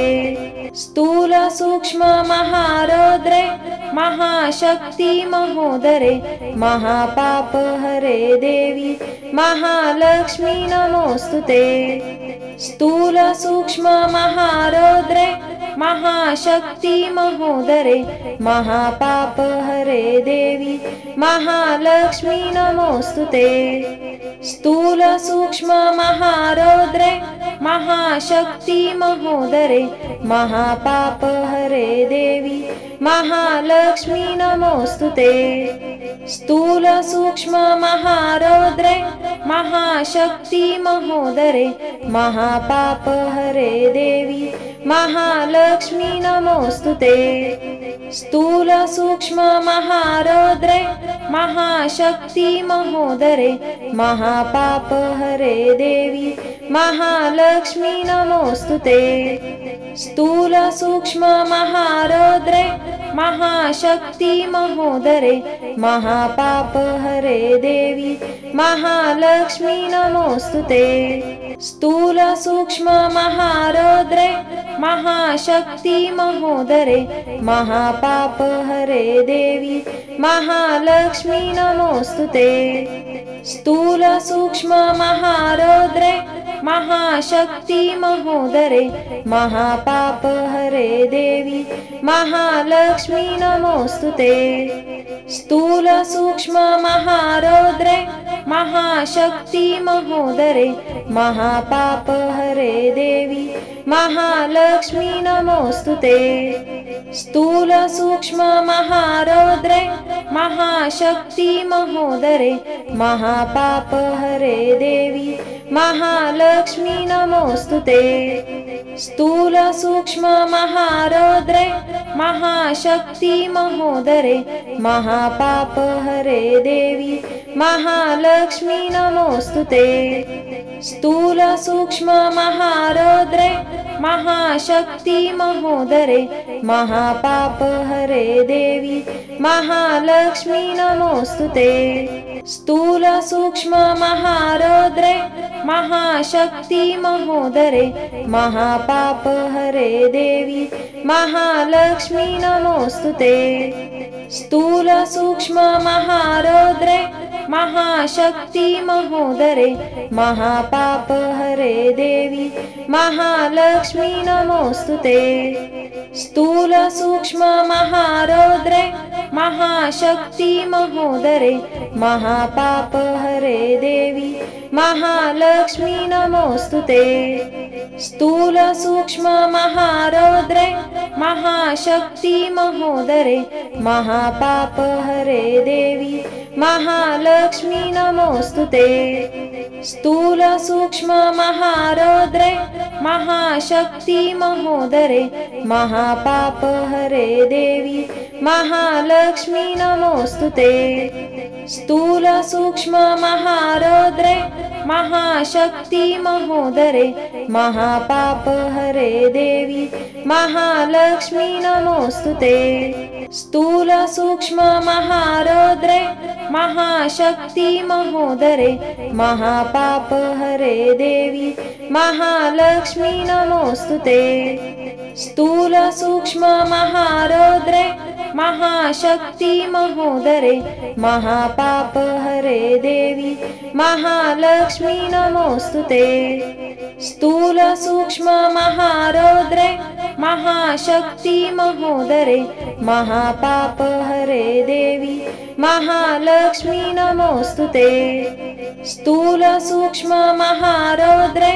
स्थूल सूक्ष्म महारौद्रे महाशक्ति महोदरे महापापहरे देवी महालक्ष्मी नमोस्तुते। स्थूल सूक्ष्म महारौद्रे महाशक्ति महोदरे महापापहरे देवी महालक्ष्मी नमोस्तुते। स्थूल सूक्ष्म महारौद्रे महाशक्ति महोदरे महापापहरे देवी महालक्ष्मी नमोस्तुते। स्थूल सूक्ष्म महारौद्रे महाशक्ति महोदरे महापाप हरे देवी महालक्ष्मी नमोस्तुते। स्थूल सूक्ष्म महारौद्रे महाशक्ति महोदरे महापाप हरे देवी महालक्ष्मी नमोस्तुते। स्थूल सूक्ष्म महारौद्रे महाशक्ति महोदरे महापाप हरे देवी महालक्ष्मी नमोस्तुते। स्थूल सूक्ष्म महारौद्रे महाशक्ति महोदरे महापाप हरे देवी महालक्ष्मी नमोस्तुते। स्थूल सूक्ष्म महारौद्रे महाशक्ति महोदरे महापाप हरे देवी महालक्ष्मी नमोस्तुते। स्थूल सूक्ष्म महारौद्रे महाशक्ति महोदरे महापाप हरे देवी महालक्ष्मी नमोस्तुते। स्थूल सूक्ष्म महारौद्रे महाशक्ति महोदरे महापाप हरे देवी महालक्ष्मी नमोस्तुते। स्थूल सूक्ष्म महारौद्रे महाशक्ति महोदरे महापाप हरे देवी महालक्ष्मी नमोस्तुते। स्थूल सूक्ष्म महारौद्रे महाशक्ति महोदरे महापाप हरे देवी महालक्ष्मी नमोस्तुते। स्थूल सूक्ष्म महारौद्रे महाशक्ति महोदरे महापाप हरे देवी महालक्ष्मी नमोस्तुते। स्थूल सूक्ष्म महारौद्रे महाशक्ति महोदरे महापाप हरे देवी महालक्ष्मी नमोस्तुते। स्थूल सूक्ष्म महारौद्रे महाशक्ति महोदरे महापाप हरे देवी महालक्ष्मी नमोस्तुते। स्थूल सूक्ष्म महारौद्रे महाशक्ति महोदरे महापाप हरे देवी महालक्ष्मी नमोस्तुते। स्थूल सूक्ष्म महारौद्रे महाशक्ति महोदरे महापाप हरे देवी महालक्ष्मी नमोस्तुते। स्थूल सूक्ष्म महारौद्रे महाशक्ति महोदरे महापाप हरे देवी महालक्ष्मी नमोस्तुते। स्थूल सूक्ष्म महारौद्रे महाशक्ति महोदरे महापाप हरे देवी महालक्ष्मी नमोस्तुते। स्थूल सूक्ष्म महारौद्रे महाशक्ति महोदरे महापाप हरे देवी महालक्ष्मी नमोस्तुते। स्थूल सूक्ष्म महारौद्रे महाशक्ति महोदरे महापाप हरे देवी महालक्ष्मी नमोस्तुते। स्थूल सूक्ष्म महारौद्रे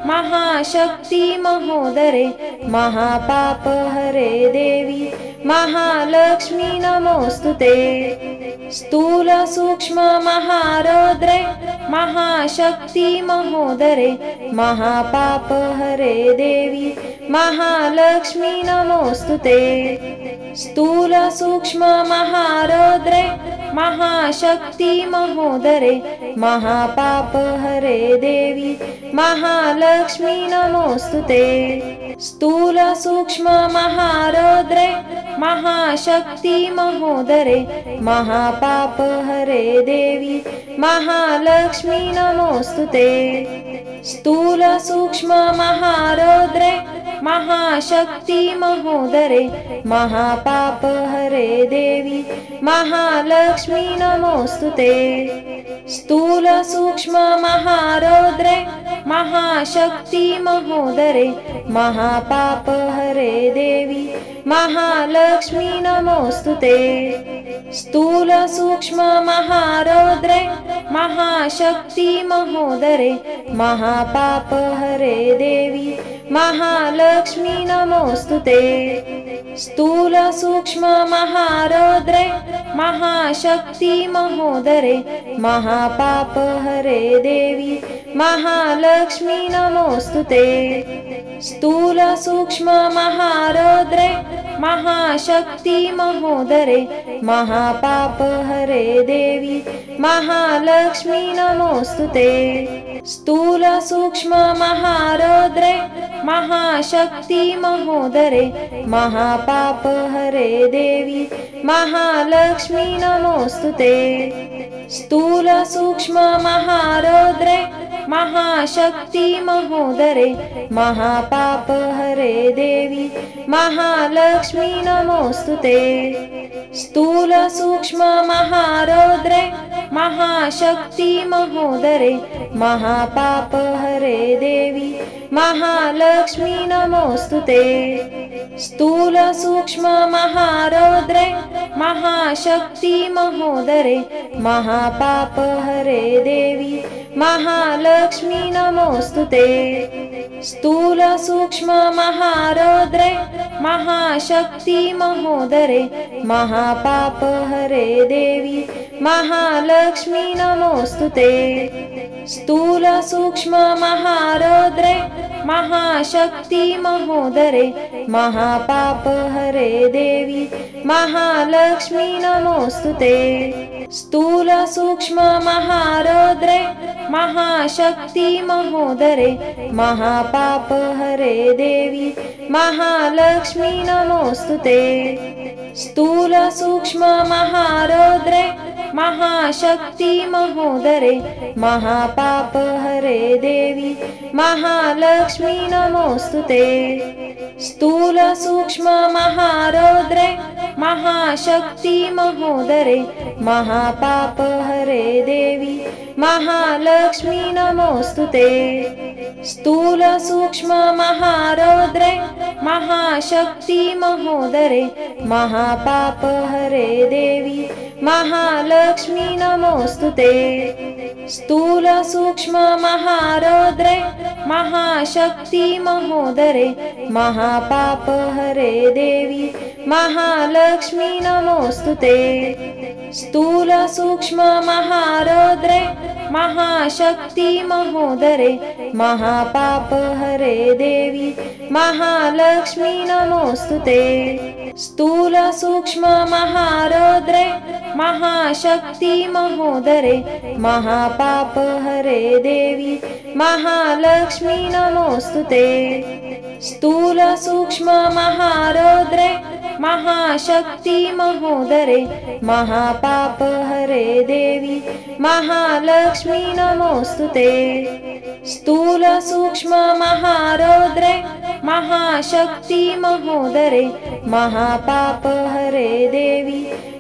महाशक्ति महोदरे महापाप हरे देवी महालक्ष्मी नमोस्तुते। स्थूल सूक्ष्म महारौद्रे महाशक्ति महोदरे महापाप हरे देवी महालक्ष्मी नमोस्तुते। स्थूल सूक्ष्म महारौद्रे महाशक्ति महोदरे महापाप हरे देवी महालक्ष्मी नमोस्तुते। स्थूल सूक्ष्म महारौद्रे महाशक्ति महोदरे महापाप हरे देवी महालक्ष्मी नमोस्तुते। स्थूल सूक्ष्म महारौद्रे महाशक्ति महोदरे महापाप हरे देवी महालक्ष्मी नमोस्तुते। स्थूल सूक्ष्म महारौद्रे महाशक्ति महोदरे महापाप हरे देवी महालक्ष्मी नमोस्तुते। स्थूल सूक्ष्म महारौद्रे महाशक्ति महोदरे महापाप हरे देवी महालक्ष्मी नमोस्तुते। स्थूल सूक्ष्म महारौद्रे महाशक्ति महोदरे महापाप हरे देवी महालक्ष्मी नमोस्तुते। स्थूल सूक्ष्म महारौद्रे महाशक्ति महोदरे महापाप हरे देवी महालक्ष्मी नमोस्तुते। स्थूल सूक्ष्म महारौद्रे महाशक्ति महोदरे महापाप हरे देवी महालक्ष्मी नमोस्तुते। स्थूल सूक्ष्म महारौद्रे महाशक्ति महोदरे महापाप हरे देवी महालक्ष्मी नमोस्तुते। स्थूल सूक्ष्म महारौद्रे महाशक्ति महोदरे महापाप हरे देवी महालक्ष्मी नमोस्तुते। स्थूल सूक्ष्म महारौद्रे महाशक्ति महोदरे महापाप हरे देवी महालक्ष्मी नमोस्तुते। स्थूल सूक्ष्म महारौद्रे महाशक्ति महोदरे महापाप हरे देवी महालक्ष्मी नमोस्तुते। स्थूल सूक्ष्म महारौद्रे महाशक्ति महोदरे महापाप हरे देवी महालक्ष्मी नमोस्तुते। स्थूल सूक्ष्म महारौद्रे महाशक्ति महोदरे महापाप हरे देवी महालक्ष्मी नमोस्तुते। स्थूल सूक्ष्म महारौद्रे महाशक्ति महोदरे महापाप हरे देवी महालक्ष्मी नमोस्तुते। स्थूल सूक्ष्म महारौद्रे महाशक्ति महोदरे महापाप हरे देवी महालक्ष्मी नमोस्तुते। स्थूल सूक्ष्म महारौद्रे महाशक्ति महोदरे महापाप हरे देवी महालक्ष्मी नमोस्तुते। स्थूल सूक्ष्म महारौद्रे महाशक्ति महोदरे महापाप हरे देवी महालक्ष्मी नमोस्तुते। स्थूल सूक्ष्म महारौद्रे महाशक्ति महोदरे महापाप हरे देवी महालक्ष्मी नमोस्तुते। स्थूल सूक्ष्म महारौद्रे महाशक्ति महोदरे महापाप हरे देवी महालक्ष्मी नमोस्तुते। स्थूल सूक्ष्म महारौद्रे महाशक्ति महोदरे महापाप हरे देवी महालक्ष्मी नमोस्तुते। स्थूल सूक्ष्म महारौद्रे महाशक्ति महोदरे महापाप हरे देवी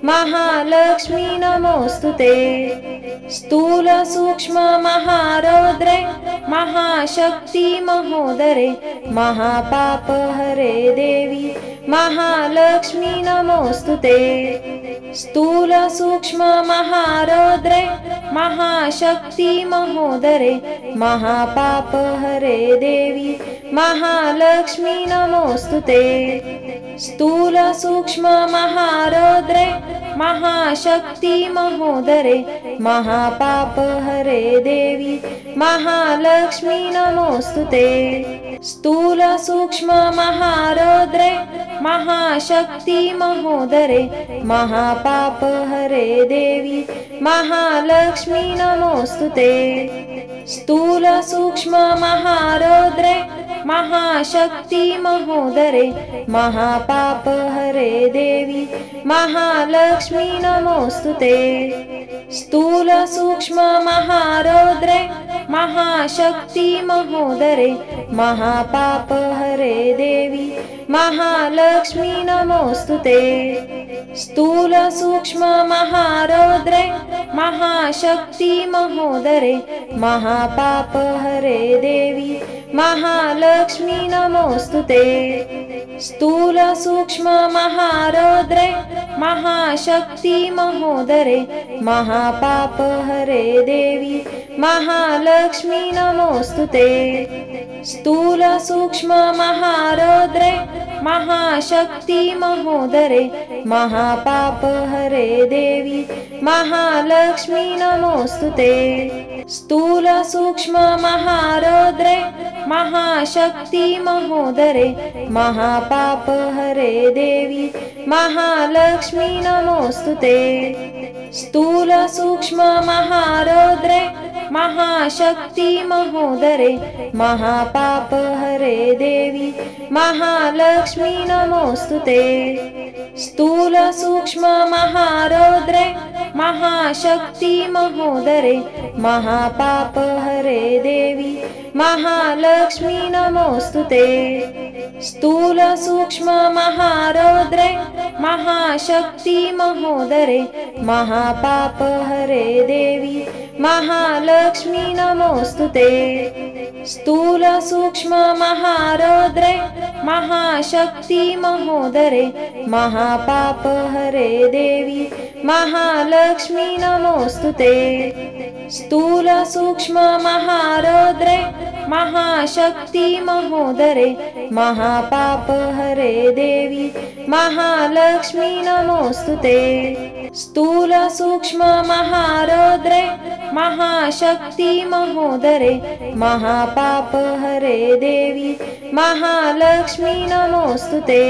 महालक्ष्मी नमोस्तुते। स्थूल सूक्ष्म महारौद्रे महाशक्ति महोदरे महापाप हरे देवी महालक्ष्मी नमोस्तुते। स्थूल सूक्ष्म महारौद्रे महाशक्ति महोदरे महापाप हरे देवी महालक्ष्मी नमोस्तुते। स्थूल सूक्ष्म महारौद्रे महाशक्ति महोदरे महापाप हरे देवी महालक्ष्मी नमोस्तुते। स्थूल सूक्ष्म महारौद्रे महाशक्ति महोदरे महापाप हरे देवी महालक्ष्मी नमोस्तुते। स्थूल सूक्ष्म महारौद्रे महाशक्ति महोदरे महापाप हरे देवी महालक्ष्मी नमोस्तुते। स्थूल सूक्ष्म महारौद्रे महाशक्ति महोदरे महापाप हरे देवी महालक्ष्मी नमोस्तुते। स्थूल सूक्ष्म महारौद्रे महाशक्ति महोदरे महापाप हरे देवी महालक्ष्मी नमोस्तुते। स्थूल सूक्ष्म महारौद्रे महाशक्ति महोदरे महापाप हरे देवी महालक्ष्मी नमोस्तुते। स्थूल सूक्ष्म महारौद्रे महाशक्ति महोदरे महापाप हरे देवी महालक्ष्मी नमोस्तुते। स्थूल सूक्ष्म महारौद्रे महाशक्ति महोदरे महापाप हरे देवी महालक्ष्मी नमोस्तुते। स्थूल सूक्ष्म महारौद्रे महाशक्ति महोदरे महापाप हरे देवी महालक्ष्मी नमोस्तुते। स्थूल सूक्ष्म महारौद्रे महाशक्ति महोदरे महापाप हरे देवी महालक्ष्मी नमोस्तुते। स्थूल सूक्ष्म महारौद्रे महाशक्ति महोदरे महापाप हरे देवी महालक्ष्मी नमोस्तुते। स्थूल सूक्ष्म महारौद्रे महाशक्ति महोदरे महापाप हरे देवी महालक्ष्मी नमोस्तुते। स्थूल सूक्ष्म महारौद्रे महाशक्ति महोदरे महापाप हरे देवी महालक्ष्मी नमोस्तुते। स्थूल सूक्ष्म महारौद्रे महाशक्ति महोदरे महापाप हरे देवी महालक्ष्मी नमोस्तुते।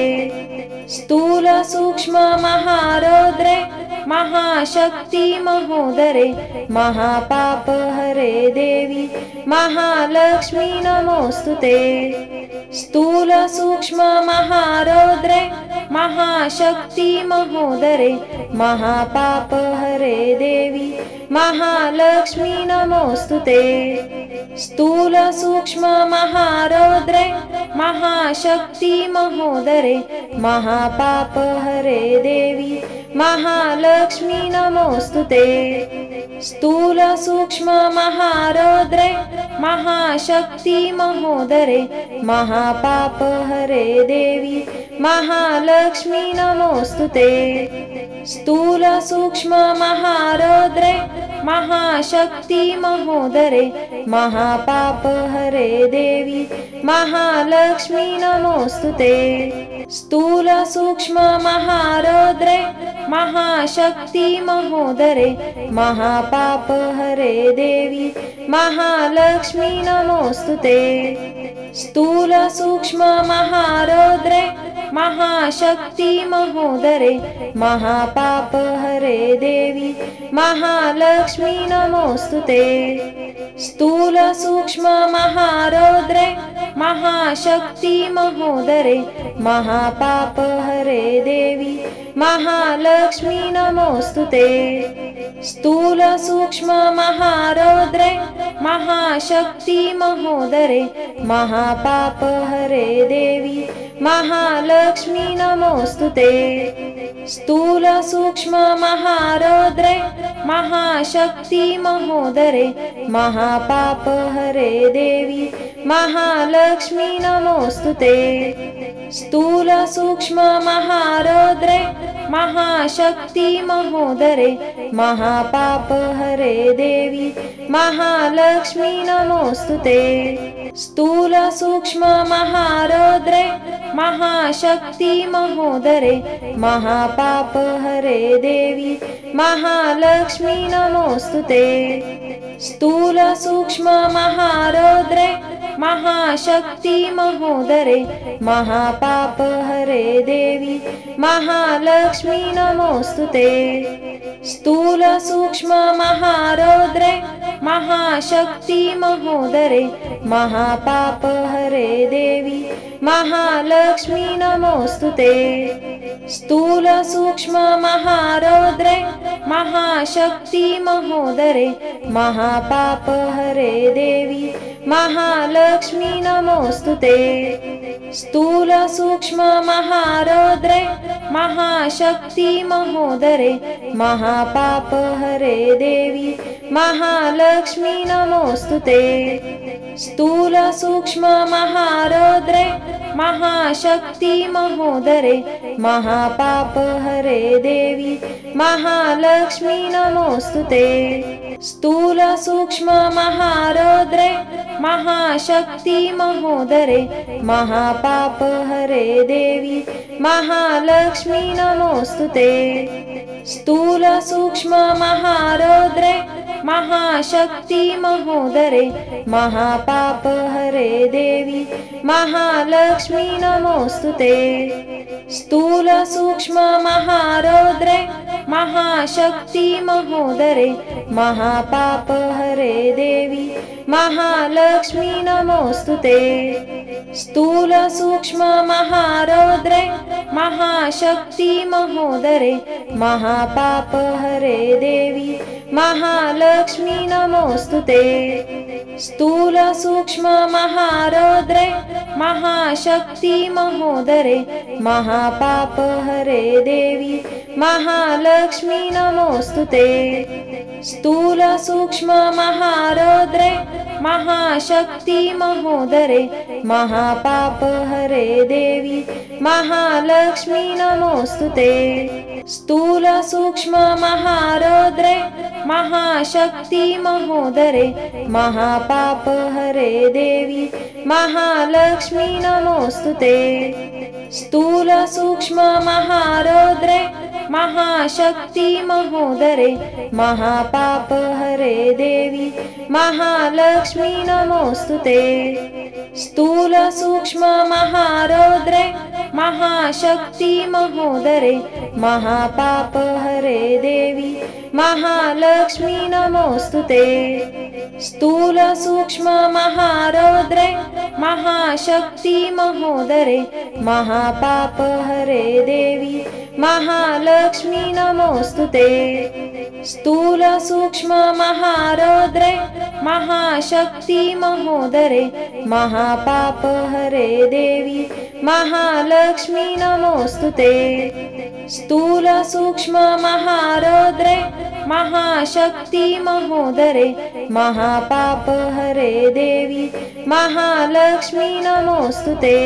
स्थूल सूक्ष्म महारौद्रे महाशक्ति महोदरे महापाप हरे देवी महालक्ष्मी नमोस्तुते। स्थूल सूक्ष्म महारौद्रे महाशक्ति महोदरे महापाप हरे देवी महालक्ष्मी नमोस्तुते। स्थूल सूक्ष्म महारौद्रे महाशक्ति महोदरे महापाप हरे देवी महालक्ष्मी नमोस्तुते। स्थूल सूक्ष्म महारौद्रे महाशक्ति महोदरे महापाप हरे देवी महालक्ष्मी नमोस्तुते। स्थूल सूक्ष्म महारौद्रे महाशक्ति महोदरे महापाप हरे देवी महालक्ष्मी नमोस्तुते। स्थूल सूक्ष्म महारौद्रे महाशक्ति महोदरे महापाप हरे देवी महालक्ष्मी नमोस्तुते। स्थूल सूक्ष्म महारौद्रे महाशक्ति महोदरे महापाप हरे देवी महालक्ष्मी नमोस्तुते। स्थूल सूक्ष्म महारौद्रे महाशक्ति महोदरे महापाप हरे देवी महालक्ष्मी नमोस्तुते। स्थूल सूक्ष्म महारौद्रे महाशक्ति महोदरे महापाप हरे देवी महालक्ष्मी नमोस्तुते। स्थूल सूक्ष्म महारौद्रे महाशक्ति महोदरे महापाप हरे देवी महालक्ष्मी नमोस्तुते। स्थूल सूक्ष्म महारौद्रे महाशक्ति महोदरे महापाप हरे देवी महालक्ष्मी नमोस्तुते। स्थूल सूक्ष्म महारौद्रे महाशक्ति महोदरे महापाप हरे देवी महालक्ष्मी नमोस्तुते। स्थूल सूक्ष्म महारौद्रे महाशक्ति महोदरे महापाप हरे देवी महालक्ष्मी नमोस्तुते। स्थूल सूक्ष्म महारौद्रे महाशक्ति महोदरे महापाप हरे देवी महालक्ष्मी नमोस्तुते। स्थूल सूक्ष्म महारौद्रे महाशक्ति महोदरे महापाप हरे देवी महालक्ष्मी नमोस्तुते। स्थूल सूक्ष्म महारौद्रे महाशक्ति महोदरे महापाप हरे देवी महालक्ष्मी नमोस्तुते। स्थूल सूक्ष्म महारौद्रे महाशक्ति महोदरे महापाप हरे देवी महालक्ष्मी नमोस्तुते। स्थूल सूक्ष्म महारौद्रे महाशक्ति महोदरे महापाप हरे देवी महालक्ष्मी नमोस्तुते। स्थूल सूक्ष्म महारौद्रे महाशक्ति महोदरे महापाप हरे देवी महालक्ष्मी नमोस्तुते। स्थूल सूक्ष्म महारौद्रे महाशक्ति महोदरे महापाप हरे देवी महालक्ष्मी नमोस्तुते। स्थूल सूक्ष्म महारौद्रे महाशक्ति महोदरे महापाप हरे देवी महालक्ष्मी नमोस्तुते। स्थूल सूक्ष्म महारौद्रे महाशक्ति महोदरे महापाप हरे देवी महालक्ष्मी नमोस्तुते। स्थूल सूक्ष्म महारौद्रे महाशक्ति महोदरे महापाप हरे देवी महालक्ष्मी नमोस्तुते। स्थूल सूक्ष्म महारौद्रे महाशक्ति महोदरे महापाप हरे देवी महालक्ष्मी नमोस्तुते। स्थूल सूक्ष्म महारौद्रे महाशक्ति महोदरे महापाप हरे देवी महालक्ष्मी नमोस्तुते। स्थूल सूक्ष्म महारौद्रे महाशक्ति महोदरे महापाप हरे देवी महालक्ष्मी नमोस्तुते। स्थूल सूक्ष्म महारौद्रे महाशक्ति महोदरे महापाप हरे देवी महालक्ष्मी नमोस्तुते। स्थूल सूक्ष्म महारौद्रे महाशक्ति महोदरे महापाप हरे देवी महालक्ष्मी नमोस्तुते। स्थूल सूक्ष्म महारौद्रे महाशक्ति महोदरे महापाप हरे देवी महालक्ष्मी नमोस्तुते।